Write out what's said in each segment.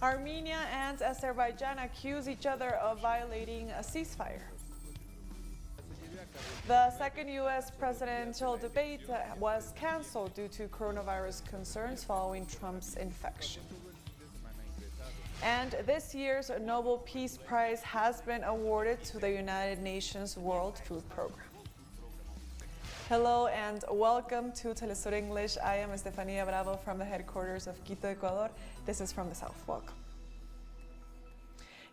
Armenia and Azerbaijan accuse each other of violating a ceasefire. The second U.S. presidential debate was canceled due to coronavirus concerns following Trump's infection. And this year's Nobel Peace Prize has been awarded to the United Nations World Food Program. Hello and welcome to TeleSUR English. I am Estefania Bravo from the headquarters of Quito, Ecuador. This is From the South. Welcome.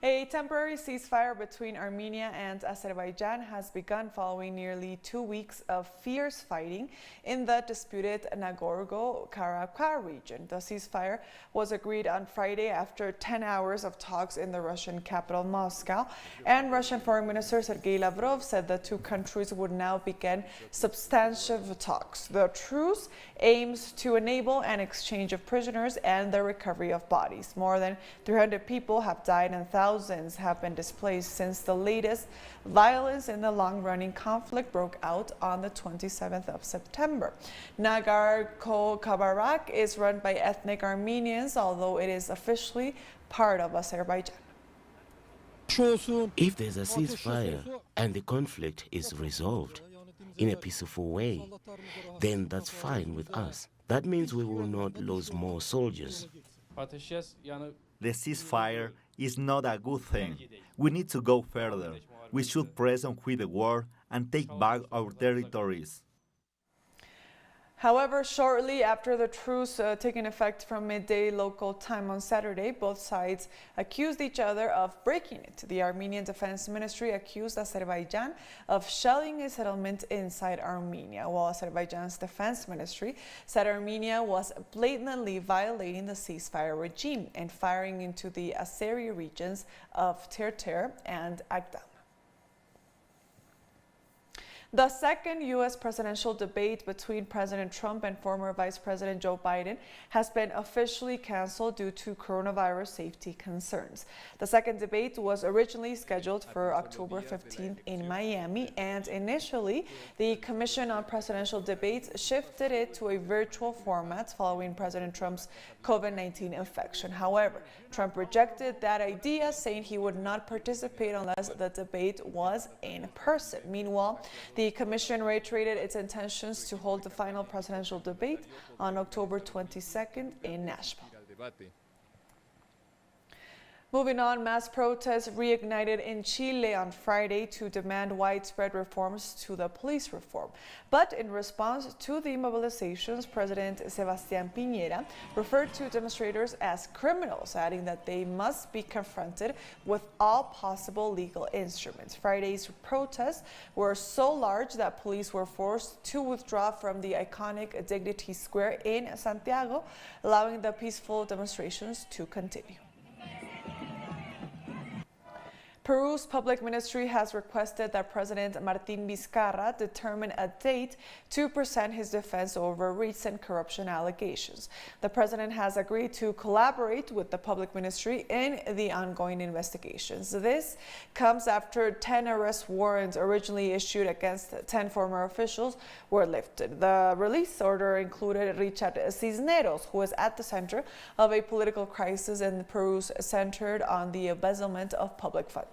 A temporary ceasefire between Armenia and Azerbaijan has begun following nearly 2 weeks of fierce fighting in the disputed Nagorno-Karabakh region. The ceasefire was agreed on Friday after 10 hours of talks in the Russian capital, Moscow, and Russian Foreign Minister Sergei Lavrov said the two countries would now begin substantive talks. The truce aims to enable an exchange of prisoners and the recovery of bodies. More than 300 people have died and thousands have been displaced since the latest violence in the long-running conflict broke out on the 27th of September. Nagorno-Karabakh is run by ethnic Armenians, although it is officially part of Azerbaijan. If there's a ceasefire and the conflict is resolved in a peaceful way, then that's fine with us. That means we will not lose more soldiers. The ceasefire is not a good thing. We need to go further. We should press on with the war and take back our territories. However, shortly after the truce taking effect from midday local time on Saturday, both sides accused each other of breaking it. The Armenian Defense Ministry accused Azerbaijan of shelling a settlement inside Armenia, while Azerbaijan's Defense Ministry said Armenia was blatantly violating the ceasefire regime and firing into the Azeri regions of TeleSUR and Agdam. The second U.S. presidential debate between President Trump and former Vice President Joe Biden has been officially canceled due to coronavirus safety concerns. The second debate was originally scheduled for October 15th in Miami, and initially, the Commission on Presidential Debates shifted it to a virtual format following President Trump's COVID-19 infection. However, Trump rejected that idea, saying he would not participate unless the debate was in person. Meanwhile, the Commission reiterated its intentions to hold the final presidential debate on October 22nd in Nashville. Moving on, mass protests reignited in Chile on Friday to demand widespread reforms to the police reform. But in response to the mobilizations, President Sebastián Piñera referred to demonstrators as criminals, adding that they must be confronted with all possible legal instruments. Friday's protests were so large that police were forced to withdraw from the iconic Dignity Square in Santiago, allowing the peaceful demonstrations to continue. Peru's public ministry has requested that President Martín Vizcarra determine a date to present his defense over recent corruption allegations. The president has agreed to collaborate with the public ministry in the ongoing investigations. This comes after 10 arrest warrants originally issued against 10 former officials were lifted. The release order included Richard Cisneros, who is at the center of a political crisis in Peru centered on the embezzlement of public funds.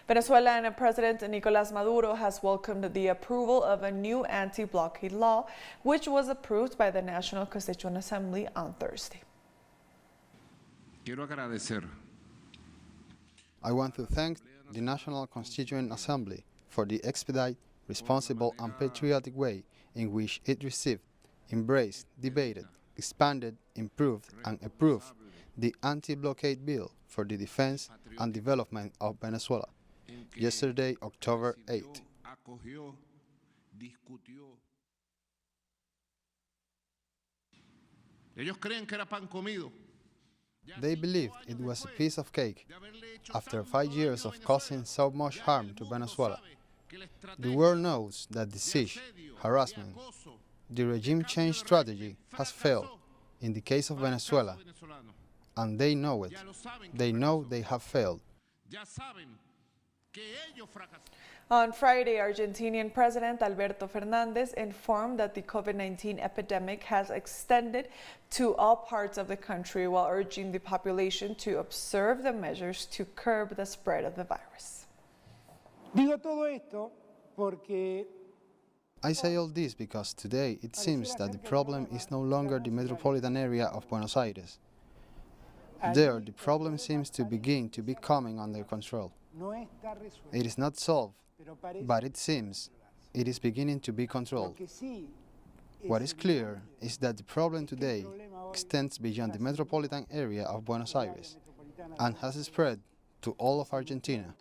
Venezuelan President Nicolás Maduro has welcomed the approval of a new anti-blockade law, which was approved by the National Constituent Assembly on Thursday. I want to thank the National Constituent Assembly for the expedite, responsible and patriotic way in which it received, embraced, debated, expanded, improved and approved the anti-blockade bill for the defense and development of Venezuela, yesterday, October 8. They believed it was a piece of cake after 5 years of causing so much harm to Venezuela. The world knows that the siege, harassment, the regime change strategy has failed in the case of Venezuela, and they know it. They know they have failed. On Friday, Argentinian President Alberto Fernandez informed that the COVID-19 epidemic has extended to all parts of the country while urging the population to observe the measures to curb the spread of the virus. I say all this because today it seems that the problem is no longer the metropolitan area of Buenos Aires. There, the problem seems to begin to be coming under control. It is not solved, but it seems it is beginning to be controlled. What is clear is that the problem today extends beyond the metropolitan area of Buenos Aires and has spread to all of Argentina.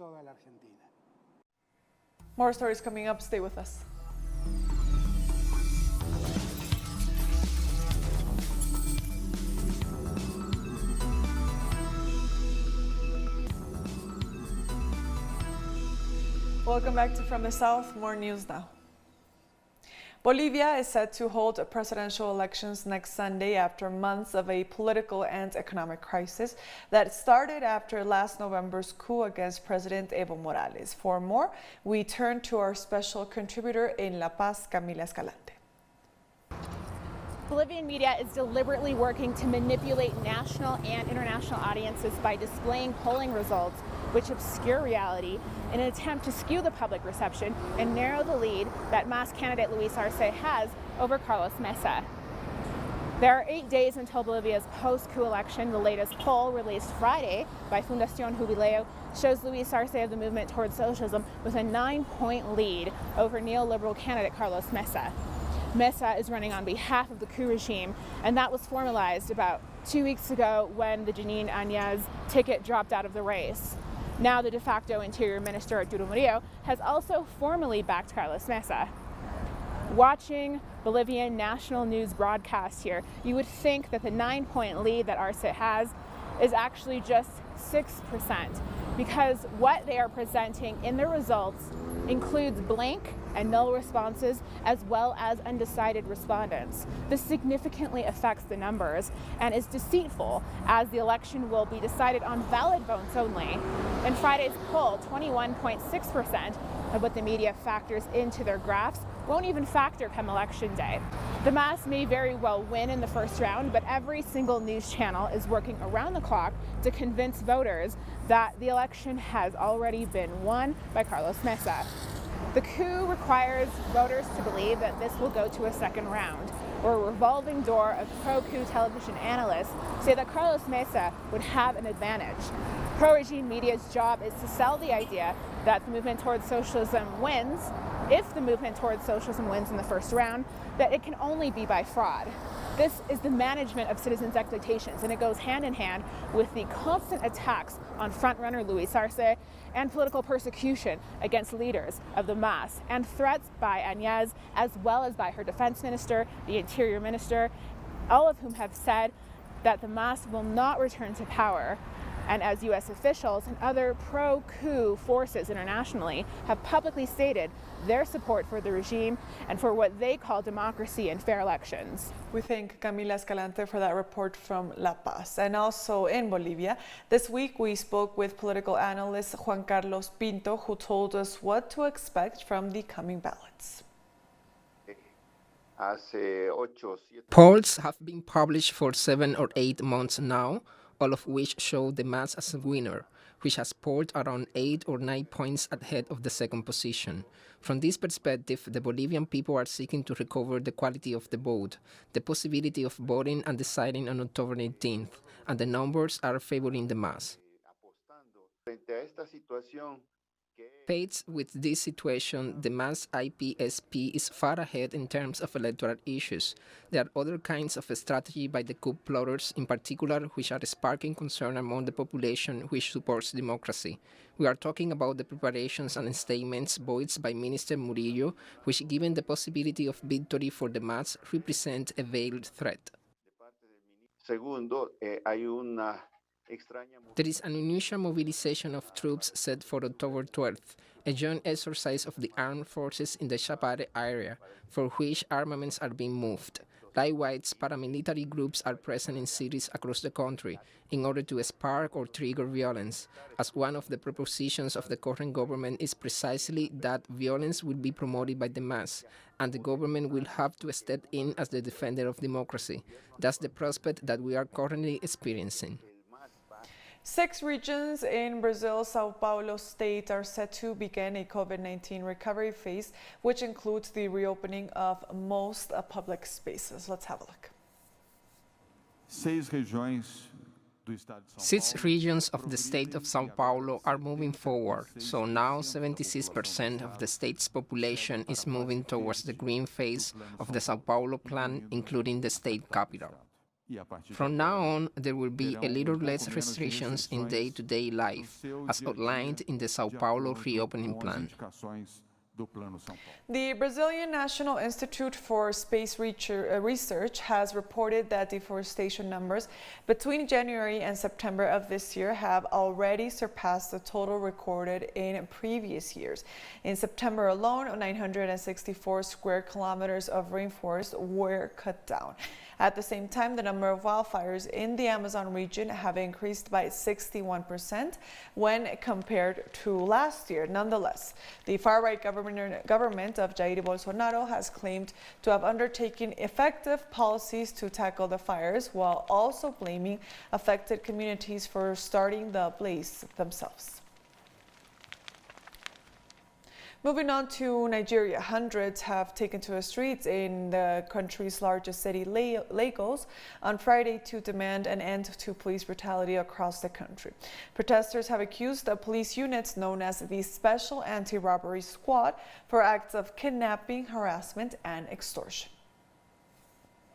More stories coming up. Stay with us. Welcome back to From the South. More news now. Bolivia is set to hold presidential elections next Sunday after months of a political and economic crisis that started after last November's coup against President Evo Morales. For more, we turn to our special contributor in La Paz, Camila Escalante. Bolivian media is deliberately working to manipulate national and international audiences by displaying polling results which obscure reality in an attempt to skew the public reception and narrow the lead that MAS candidate Luis Arce has over Carlos Mesa. There are 8 days until Bolivia's post-coup election. The latest poll, released Friday by Fundación Jubileo, shows Luis Arce of the Movement Towards Socialism with a 9-point lead over neoliberal candidate Carlos Mesa. Mesa is running on behalf of the coup regime, and that was formalized about 2 weeks ago when the Janine Áñez ticket dropped out of the race. Now the de facto Interior Minister Arturo Murillo has also formally backed Carlos Mesa. Watching Bolivian national news broadcast here, you would think that the 9-point lead that Arce has is actually just 6%, because what they are presenting in the results includes blank and null responses as well as undecided respondents. This significantly affects the numbers and is deceitful, as the election will be decided on valid votes only. In Friday's poll, 21.6% of what the media factors into their graphs won't even factor come election day. The MAS may very well win in the first round, but every single news channel is working around the clock to convince voters that the election has already been won by Carlos Mesa. The coup requires voters to believe that this will go to a second round, where a revolving door of pro-coup television analysts say that Carlos Mesa would have an advantage. Pro-regime media's job is to sell the idea that the Movement Towards Socialism wins. If the Movement Towards Socialism wins in the first round, that it can only be by fraud. This is the management of citizens' expectations, and it goes hand in hand with the constant attacks on frontrunner Luis Arce and political persecution against leaders of the MAS, and threats by Áñez as well as by her defense minister, the interior minister, all of whom have said that the MAS will not return to power. And as U.S. officials and other pro-coup forces internationally have publicly stated their support for the regime and for what they call democracy and fair elections. We thank Camila Escalante for that report from La Paz. And also in Bolivia, this week we spoke with political analyst Juan Carlos Pinto, who told us what to expect from the coming ballots. Polls have been published for 7 or 8 months now, all of which show the MAS as a winner, which has polled around 8 or 9 points ahead of the second position. From this perspective, the Bolivian people are seeking to recover the quality of the vote, the possibility of voting and deciding on October 18th, and the numbers are favoring the MAS. Faced with this situation, the MAS IPSP is far ahead in terms of electoral issues. There are other kinds of strategy by the coup plotters, in particular, which are sparking concern among the population which supports democracy. We are talking about the preparations and statements voiced by Minister Murillo, which, given the possibility of victory for the MAS, represent a veiled threat. There is an unusual mobilization of troops set for October 12th, a joint exercise of the armed forces in the Chapare area, for which armaments are being moved. Likewise, paramilitary groups are present in cities across the country in order to spark or trigger violence, as one of the propositions of the current government is precisely that violence will be promoted by the mass, and the government will have to step in as the defender of democracy. That's the prospect that we are currently experiencing. 6 regions in Brazil's Sao Paulo state are set to begin a COVID-19 recovery phase, which includes the reopening of most public spaces. Let's have a look. 6 regions of the state of Sao Paulo are moving forward, so now 76% of the state's population is moving towards the green phase of the Sao Paulo plan, including the state capital. From now on, there will be a little less restrictions in day-to-day life, as outlined in the Sao Paulo reopening plan. The Brazilian National Institute for Space Research has reported that deforestation numbers between January and September of this year have already surpassed the total recorded in previous years. In September alone, 964 square kilometers of rainforest were cut down. At the same time, the number of wildfires in the Amazon region have increased by 61% when compared to last year. Nonetheless, the far-right government of Jair Bolsonaro has claimed to have undertaken effective policies to tackle the fires, while also blaming affected communities for starting the blaze themselves. Moving on to Nigeria, hundreds have taken to the streets in the country's largest city, Lagos, on Friday to demand an end to police brutality across the country. Protesters have accused the police units known as the Special Anti-Robbery Squad for acts of kidnapping, harassment, and extortion.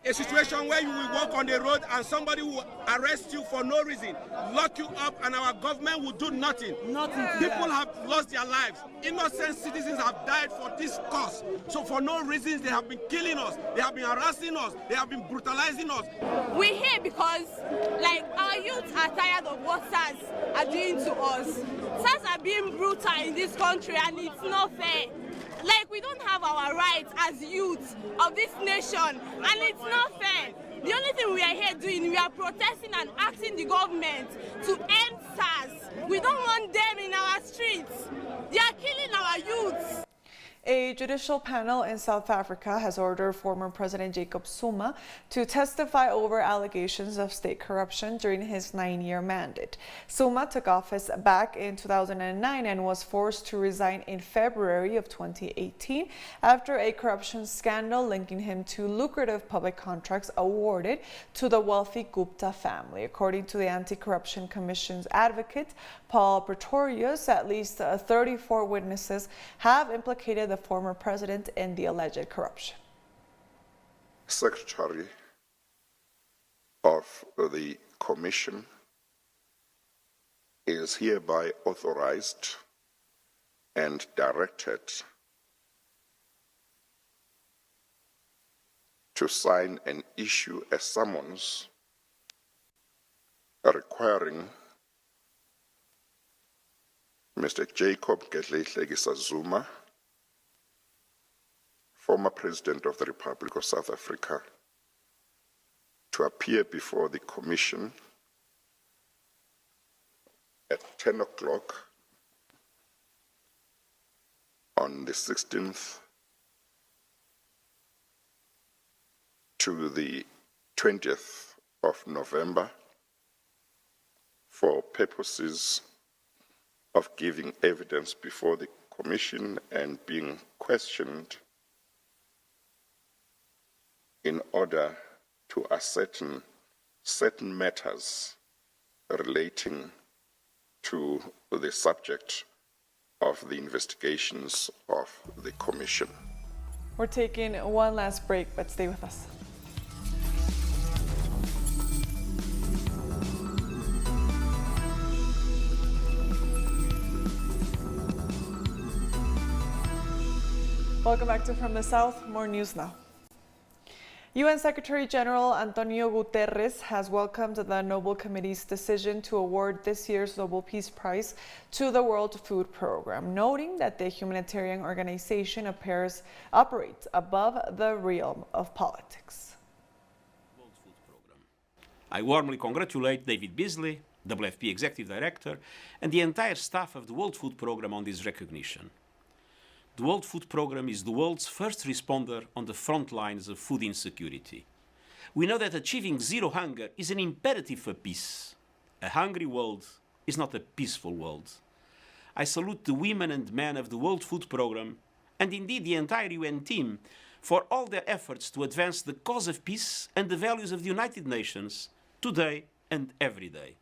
A situation where you will walk on the road and somebody will arrest you for no reason, lock you up, and our government will do nothing. People have lost their lives. Innocent citizens have died for this cause. So for no reason, they have been killing us. They have been harassing us. They have been brutalizing us. We're here because, our youth are tired of what SARS are doing to us. SARS are being brutal in this country, and it's not fair. We don't have our rights as youth of this nation, and it's not fair. The only thing we are here doing, we are protesting and asking the government to end SARS. We don't want them in our streets. They are killing our youth. A judicial panel in South Africa has ordered former President Jacob Zuma to testify over allegations of state corruption during his 9-year mandate. Zuma took office back in 2009 and was forced to resign in February of 2018 after a corruption scandal linking him to lucrative public contracts awarded to the wealthy Gupta family. According to the Anti-Corruption Commission's advocate, Paul Pretorius, at least 34 witnesses have implicated the former president in the alleged corruption. Secretary of the Commission is hereby authorized and directed to sign and issue a summons requiring Mr. Jacob Gedleyihlekisa Zuma, former President of the Republic of South Africa, to appear before the Commission at 10 o'clock on the 16th to the 20th of November for purposes of giving evidence before the Commission and being questioned in order to ascertain certain matters relating to the subject of the investigations of the Commission. We're taking one last break, but stay with us. Welcome back to From the South. More news now. UN Secretary General Antonio Guterres has welcomed the Nobel Committee's decision to award this year's Nobel Peace Prize to the World Food Programme, noting that the humanitarian organization operates above the realm of politics. I warmly congratulate David Beasley, WFP Executive Director, and the entire staff of the World Food Programme on this recognition. The World Food Programme is the world's first responder on the front lines of food insecurity. We know that achieving zero hunger is an imperative for peace. A hungry world is not a peaceful world. I salute the women and men of the World Food Programme, and indeed the entire UN team, for all their efforts to advance the cause of peace and the values of the United Nations, today and every day.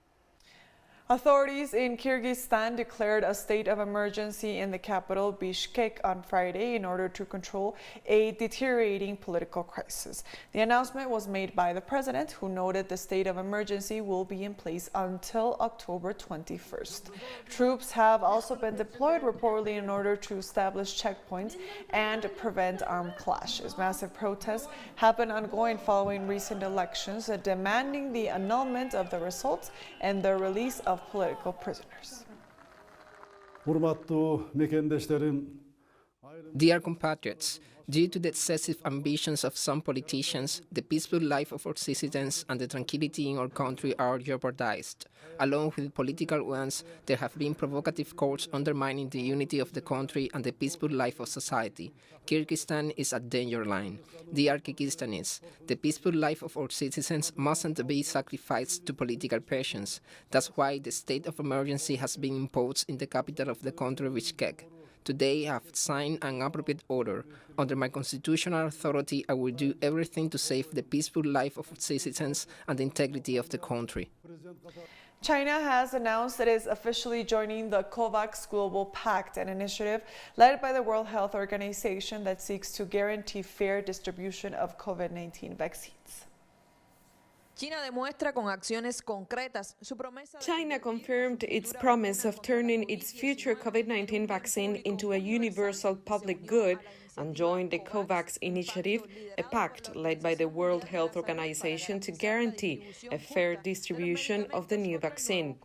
Authorities in Kyrgyzstan declared a state of emergency in the capital Bishkek on Friday in order to control a deteriorating political crisis. The announcement was made by the president, who noted the state of emergency will be in place until October 21st. Troops have also been deployed reportedly in order to establish checkpoints and prevent armed clashes. Massive protests have been ongoing following recent elections, demanding the annulment of the results and the release of political prisoners. Dear compatriots, due to the excessive ambitions of some politicians, the peaceful life of our citizens and the tranquility in our country are jeopardized. Along with political ones, there have been provocative courts undermining the unity of the country and the peaceful life of society. Kyrgyzstan is a danger line. Dear Kyrgyzstanis, the peaceful life of our citizens mustn't be sacrificed to political passions. That's why the state of emergency has been imposed in the capital of the country, Bishkek. Today I have signed an appropriate order. Under my constitutional authority, I will do everything to save the peaceful life of citizens and the integrity of the country. China has announced it is officially joining the COVAX Global Pact, an initiative led by the World Health Organization that seeks to guarantee fair distribution of COVID-19 vaccines. China confirmed its promise of turning its future COVID-19 vaccine into a universal public good and joined the COVAX initiative, a pact led by the World Health Organization to guarantee a fair distribution of the new vaccine.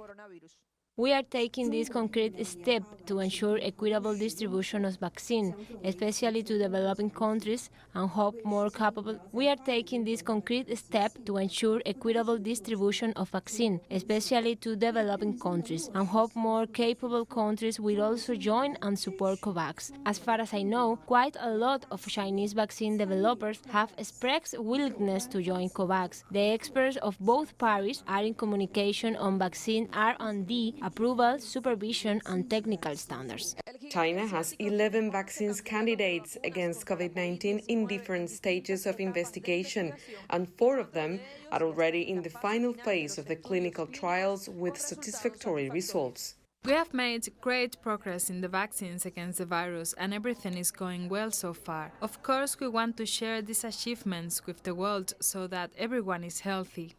We are taking this concrete step to ensure equitable distribution of vaccine, especially to developing countries, and hope more capable. We are taking this concrete step to ensure equitable distribution of vaccine, especially to developing countries, and hope more capable countries will also join and support COVAX. As far as I know, quite a lot of Chinese vaccine developers have expressed willingness to join COVAX. The experts of both parties are in communication on vaccine R&D, approval, supervision, and technical standards. China has 11 vaccines candidates against COVID-19 in different stages of investigation, and 4 of them are already in the final phase of the clinical trials with satisfactory results. We have made great progress in the vaccines against the virus, and everything is going well so far. Of course, we want to share these achievements with the world so that everyone is healthy.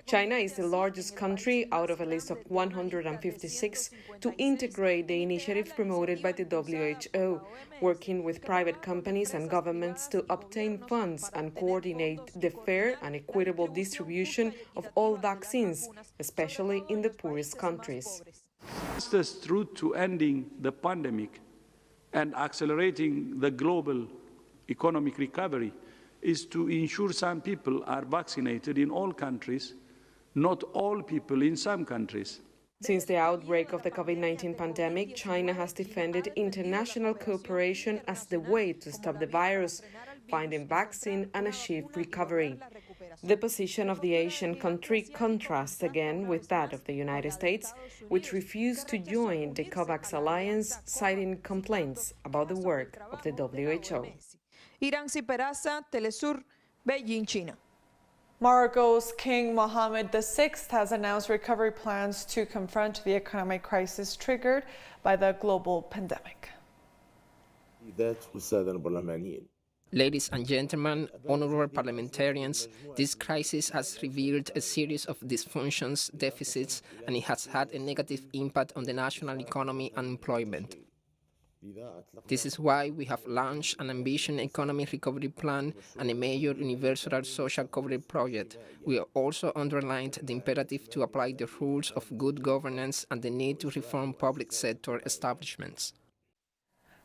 China is the largest country out of a list of 156 to integrate the initiative promoted by the WHO, working with private companies and governments to obtain funds and coordinate the fair and equitable distribution of all vaccines, especially in the poorest countries. The fastest route to ending the pandemic and accelerating the global economic recovery is to ensure some people are vaccinated in all countries, not all people in some countries. Since the outbreak of the COVID-19 pandemic, China has defended international cooperation as the way to stop the virus, find a vaccine and achieve recovery. The position of the Asian country contrasts again with that of the United States, which refused to join the COVAX alliance, citing complaints about the work of the WHO. TeleSUR, Beijing, China. Morocco's King Mohammed VI has announced recovery plans to confront the economic crisis triggered by the global pandemic. Ladies and gentlemen, honorable parliamentarians, this crisis has revealed a series of dysfunctions, deficits, and it has had a negative impact on the national economy and employment. This is why we have launched an ambitious economic recovery plan and a major universal social coverage project. We have also underlined the imperative to apply the rules of good governance and the need to reform public sector establishments.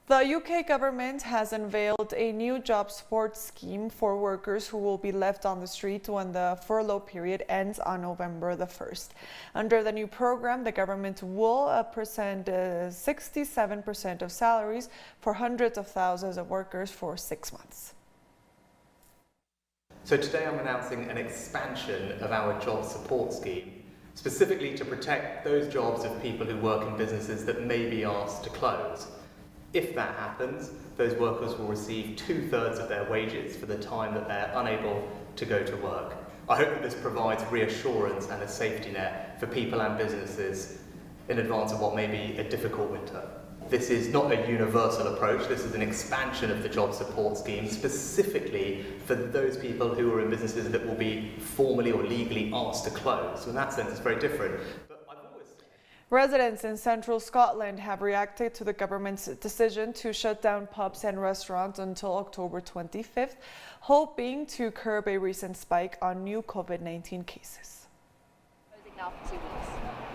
The UK government has unveiled a new job support scheme for workers who will be left on the street when the furlough period ends on November the 1st. Under the new program, the government will present 67% of salaries for hundreds of thousands of workers for 6 months. So today I'm announcing an expansion of our job support scheme, specifically to protect those jobs of people who work in businesses that may be asked to close. If that happens, those workers will receive 2/3 of their wages for the time that they're unable to go to work. I hope that this provides reassurance and a safety net for people and businesses in advance of what may be a difficult winter. This is not a universal approach, this is an expansion of the job support scheme specifically for those people who are in businesses that will be formally or legally asked to close. So in that sense, it's very different. Residents in central Scotland have reacted to the government's decision to shut down pubs and restaurants until October 25th, hoping to curb a recent spike on new COVID-19 cases.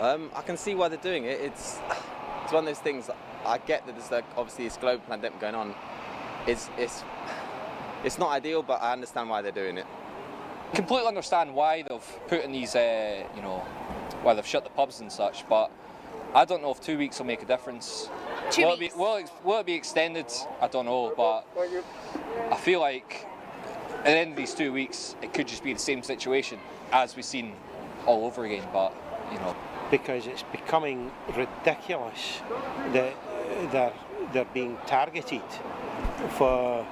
I can see why they're doing it. It's one of those things. I get that there's obviously this global pandemic going on. It's not ideal, but I understand why they're doing it. Completely understand why they've put in these, why they've shut the pubs and such, but I don't know if 2 weeks will make a difference. Will it be extended? I don't know, but I feel like at the end of these 2 weeks, it could just be the same situation as we've seen all over again, but, Because it's becoming ridiculous that they're being targeted for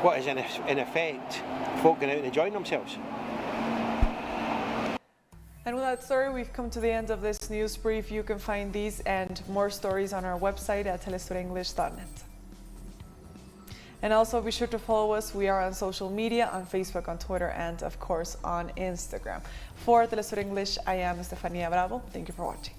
what is in effect folk going out and enjoying themselves. And with that story, we've come to the end of this news brief. You can find these and more stories on our website at TeleSURenglish.net. And also be sure to follow us. We are on social media, on Facebook, on Twitter, and of course on Instagram. For TeleSUR English, I am Estefania Bravo. Thank you for watching.